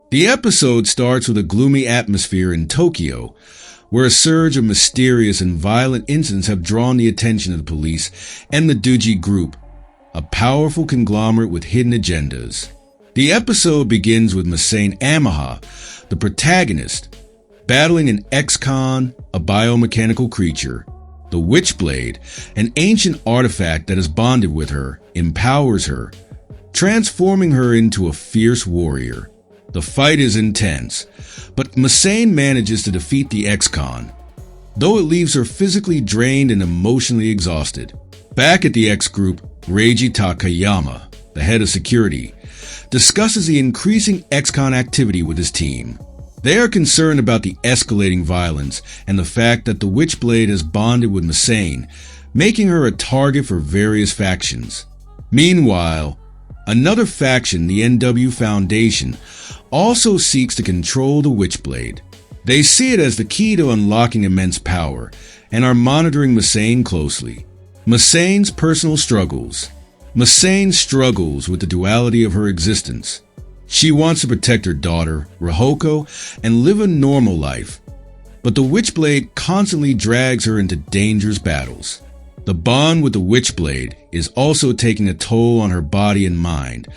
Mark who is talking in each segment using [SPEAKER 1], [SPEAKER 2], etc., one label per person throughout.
[SPEAKER 1] The episode starts with a gloomy atmosphere in Tokyo, where a surge of mysterious and violent incidents have drawn the attention of the police and the Duji group, a powerful conglomerate with hidden agendas. The episode begins with Masane Amaha, the protagonist, battling an ex-con, a biomechanical creature. The Witchblade, an ancient artifact that is bonded with her, empowers her, transforming her into a fierce warrior. The fight is intense, but Masane manages to defeat the ex-con, though it leaves her physically drained and emotionally exhausted. Back at the X-Group, Reiji Takayama, the head of security, discusses the increasing ex-con activity with his team. They are concerned about the escalating violence and the fact that the Witchblade has bonded with Masane, making her a target for various factions. Meanwhile, another faction, the NW Foundation, also seeks to control the Witchblade. They see it as the key to unlocking immense power and are monitoring Masane closely. Masane's personal struggles. Masane struggles with the duality of her existence. She wants to protect her daughter, Rohoko, and live a normal life, but the Witchblade constantly drags her into dangerous battles. The bond with the Witchblade is also taking a toll on her body and mind,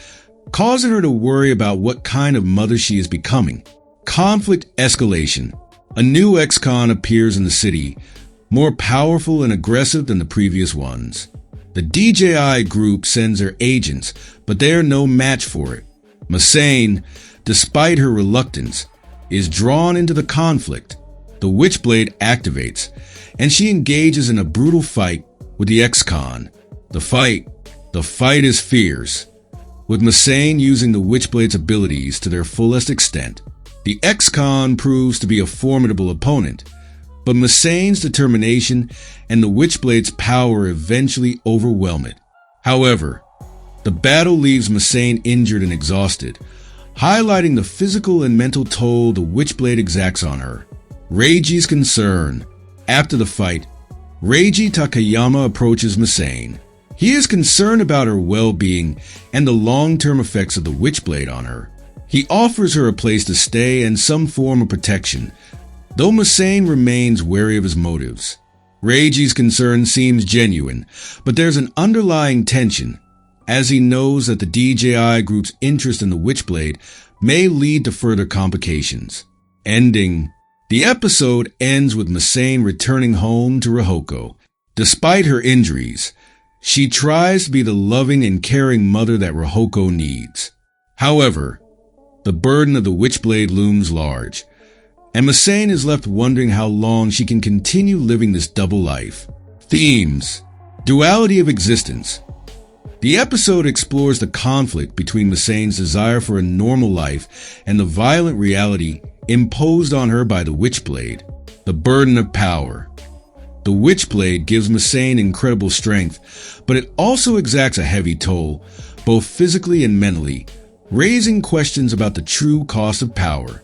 [SPEAKER 1] causing her to worry about what kind of mother she is becoming. Conflict escalation. A new ex-con appears in the city, more powerful and aggressive than the previous ones. The DJI group sends their agents, but they are no match for it. Masane, despite her reluctance, is drawn into the conflict. The Witchblade activates, and she engages in a brutal fight with the ex-con. The fight is fierce, with Masane using the Witchblade's abilities to their fullest extent. The ex-con proves to be a formidable opponent, but Masane's determination and the Witchblade's power eventually overwhelm it. However, the battle leaves Masane injured and exhausted, highlighting the physical and mental toll the Witchblade exacts on her. Reiji's concern. After the fight, Reiji Takayama approaches Masane. He is concerned about her well-being and the long-term effects of the Witchblade on her. He offers her a place to stay and some form of protection, though Masane remains wary of his motives. Reiji's concern seems genuine, but there's an underlying tension, as he knows that the DJI group's interest in the Witchblade may lead to further complications. Ending. The episode ends with Masane returning home to Rohoko. Despite her injuries, she tries to be the loving and caring mother that Rohoko needs. However, the burden of the Witchblade looms large, and Masane is left wondering how long she can continue living this double life. Themes. Duality of existence. The episode explores the conflict between Masane's desire for a normal life and the violent reality imposed on her by the Witchblade. The burden of power. The Witchblade gives Masane incredible strength, but it also exacts a heavy toll, both physically and mentally, raising questions about the true cost of power.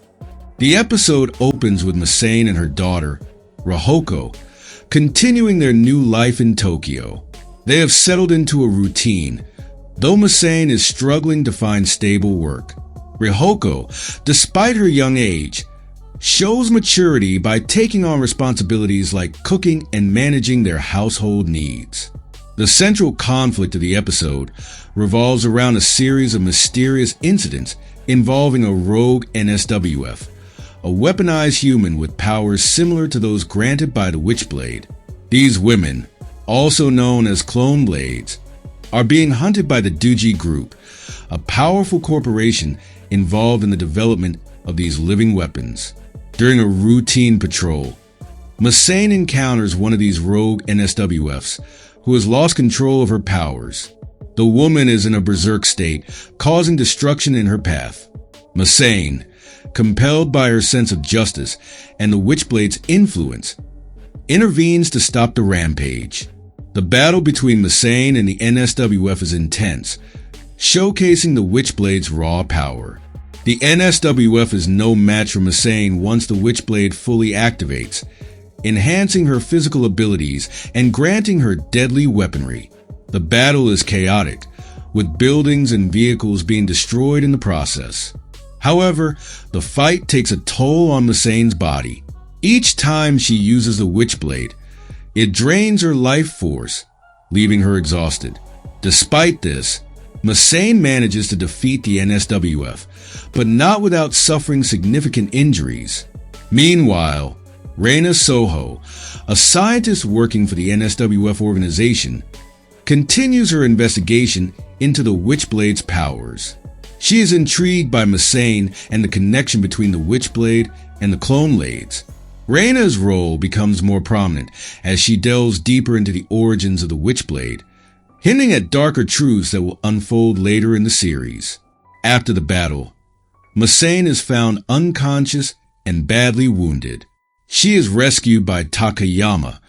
[SPEAKER 1] The episode opens with Masane and her daughter, Rohoko, continuing their new life in Tokyo. They have settled into a routine, though Masane is struggling to find stable work. Rohoko, despite her young age, shows maturity by taking on responsibilities like cooking and managing their household needs. The central conflict of the episode revolves around a series of mysterious incidents involving a rogue NSWF, a weaponized human with powers similar to those granted by the Witchblade. These women, also known as Clone Blades, are being hunted by the Duji Group, a powerful corporation involved in the development of these living weapons. During a routine patrol, Masane encounters one of these rogue NSWFs who has lost control of her powers. The woman is in a berserk state, causing destruction in her path. Masane, compelled by her sense of justice and the Witchblade's influence, intervenes to stop the rampage. The battle between Masane and the NSWF is intense, showcasing the Witchblade's raw power. The NSWF is no match for Masane once the Witchblade fully activates, enhancing her physical abilities and granting her deadly weaponry. The battle is chaotic, with buildings and vehicles being destroyed in the process. However, the fight takes a toll on Masane's body. Each time she uses the Witchblade, it drains her life force, leaving her exhausted. Despite this, Masane manages to defeat the NSWF, but not without suffering significant injuries. Meanwhile, Reina Soho, a scientist working for the NSWF organization, continues her investigation into the Witchblade's powers. She is intrigued by Masane and the connection between the Witchblade and the Clone Blades. Reina's role becomes more prominent as she delves deeper into the origins of the Witchblade, hinting at darker truths that will unfold later in the series. After the battle, Masane is found unconscious and badly wounded. She is rescued by Takayama,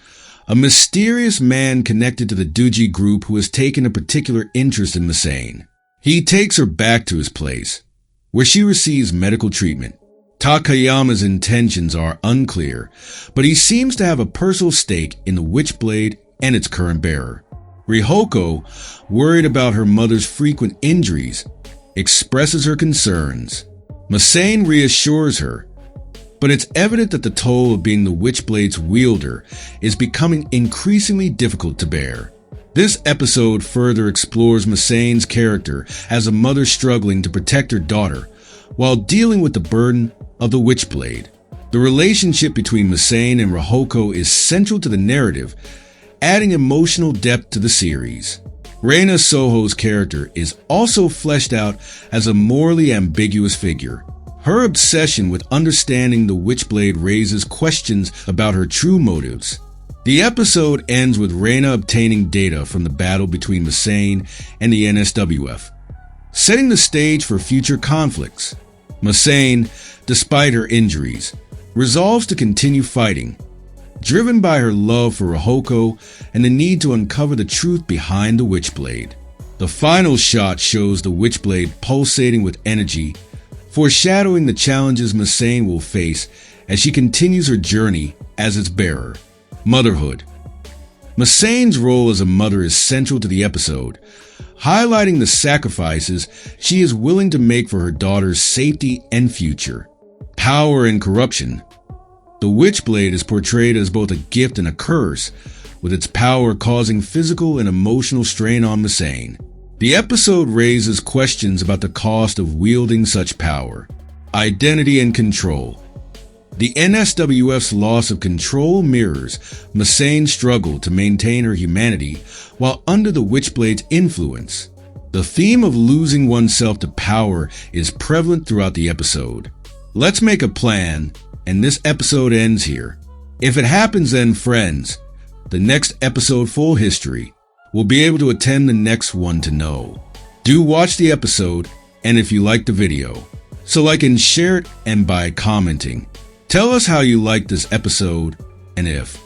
[SPEAKER 1] a mysterious man connected to the Duji group who has taken a particular interest in Masane. He takes her back to his place, where she receives medical treatment. Takayama's intentions are unclear, but he seems to have a personal stake in the Witchblade and its current bearer. Rihoko, worried about her mother's frequent injuries, expresses her concerns. Masane reassures her, but it's evident that the toll of being the Witchblade's wielder is becoming increasingly difficult to bear. This episode further explores Masane's character as a mother struggling to protect her daughter while dealing with the burden of the Witchblade. The relationship between Masane and Rihoko is central to the narrative, adding emotional depth to the series. Reina Soho's character is also fleshed out as a morally ambiguous figure. Her obsession with understanding the Witchblade raises questions about her true motives. The episode ends with Reina obtaining data from the battle between Masane and the NSWF, setting the stage for future conflicts. Masane, despite her injuries, resolves to continue fighting, driven by her love for Rihoko and the need to uncover the truth behind the Witchblade. The final shot shows the Witchblade pulsating with energy, foreshadowing the challenges Masane will face as she continues her journey as its bearer. Motherhood. Masane's role as a mother is central to the episode, highlighting the sacrifices she is willing to make for her daughter's safety and future. Power and corruption. The Witchblade is portrayed as both a gift and a curse, with its power causing physical and emotional strain on Masane. The episode raises questions about the cost of wielding such power, identity, and control. The NSWF's loss of control mirrors Masane's struggle to maintain her humanity while under the Witchblade's influence. The theme of losing oneself to power is prevalent throughout the episode. Let's make a plan, and this episode ends here. If it happens, then friends, the next episode full history will be able to attend the next one to know. Do watch the episode, and if you like the video, so like and share it, and by commenting, tell us how you liked this episode and if